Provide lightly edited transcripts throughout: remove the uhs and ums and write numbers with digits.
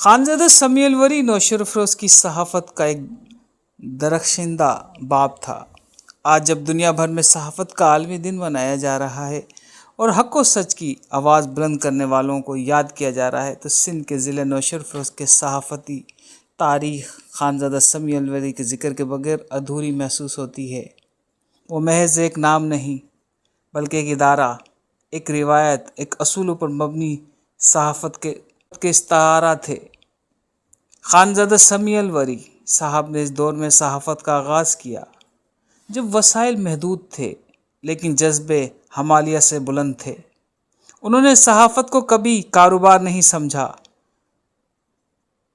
خانزادہ سمیع الوری نوشر افروز کی صحافت کا ایک درخشندہ باب تھا۔ آج جب دنیا بھر میں صحافت کا عالمی دن منایا جا رہا ہے اور حق و سچ کی آواز بلند کرنے والوں کو یاد کیا جا رہا ہے، تو سندھ کے ضلع نوشر افروز کے صحافتی تاریخ خانزادہ سمیع الوری کے ذکر کے بغیر ادھوری محسوس ہوتی ہے۔ وہ محض ایک نام نہیں، بلکہ ایک ادارہ، ایک روایت، ایک اصولوں پر مبنی صحافت کے استعارہ تھے۔ خانزادہ سمیع الوری صاحب نے اس دور میں صحافت کا آغاز کیا جب وسائل محدود تھے، لیکن جذبے ہمالیہ سے بلند تھے۔ انہوں نے صحافت کو کبھی کاروبار نہیں سمجھا،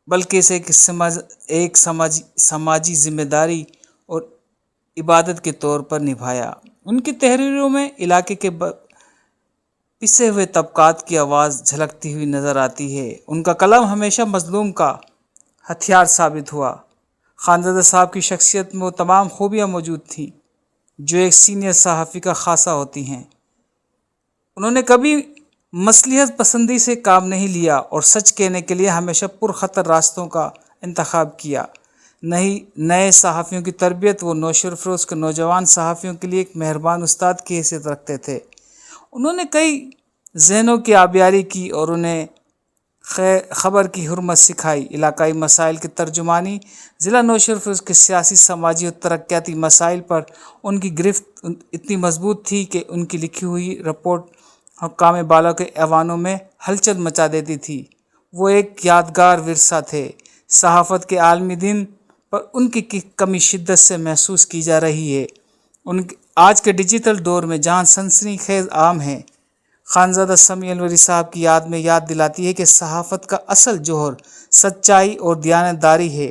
بلکہ اسے ایک سماجی ذمہ داری اور عبادت کے طور پر نبھایا۔ ان کی تحریروں میں علاقے کے پسے ہوئے طبقات کی آواز جھلکتی ہوئی نظر آتی ہے۔ ان کا قلم ہمیشہ مظلوم کا ہتھیار ثابت ہوا۔ خانزادہ صاحب کی شخصیت میں وہ تمام خوبیاں موجود تھیں جو ایک سینئر صحافی کا خاصہ ہوتی ہیں۔ انہوں نے کبھی مصلحت پسندی سے کام نہیں لیا اور سچ کہنے کے لیے ہمیشہ پرخطر راستوں کا انتخاب کیا۔ نئے صحافیوں کی تربیت وہ نوشر افروز کے نوجوان صحافیوں کے لیے ایک مہربان استاد کی حیثیت رکھتے تھے۔ انہوں نے کئی ذہنوں کی آبیاری کی اور انہیں خبر کی حرمت سکھائی۔ علاقائی مسائل کی ترجمانی، ضلع نوشر افروز کے سیاسی، سماجی اور ترقیاتی مسائل پر ان کی گرفت اتنی مضبوط تھی کہ ان کی لکھی ہوئی رپورٹ حکام بالا کے ایوانوں میں ہلچل مچا دیتی تھی۔ وہ ایک یادگار ورثہ تھے۔ صحافت کے عالمی دن پر ان کی کمی شدت سے محسوس کی جا رہی ہے۔ آج کے ڈیجیٹل دور میں جہاں سنسنی خیز عام ہے، خانزادہ سمیع الوری صاحب کی یاد میں یاد دلاتی ہے کہ صحافت کا اصل جوہر سچائی اور دیانت داری ہے۔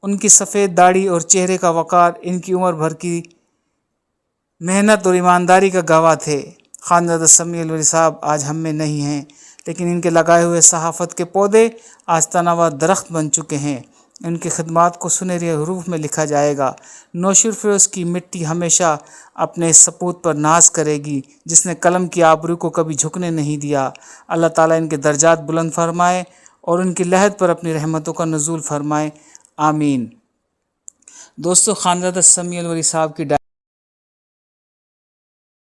ان کی سفید داڑھی اور چہرے کا وقار ان کی عمر بھر کی محنت اور ایمانداری کا گواہ تھے۔ خانزادہ سمیع الوری صاحب آج ہم میں نہیں ہیں، لیکن ان کے لگائے ہوئے صحافت کے پودے آج تناور درخت بن چکے ہیں۔ ان کی خدمات کو سنہرے حروف میں لکھا جائے گا۔ نوشر افروز کی مٹی ہمیشہ اپنے اس سپوت پر ناز کرے گی جس نے قلم کی آبرو کو کبھی جھکنے نہیں دیا۔ اللہ تعالیٰ ان کے درجات بلند فرمائے اور ان کی لہد پر اپنی رحمتوں کا نزول فرمائے، آمین۔ دوستو، خانزادہ سمیع الوری صاحب کی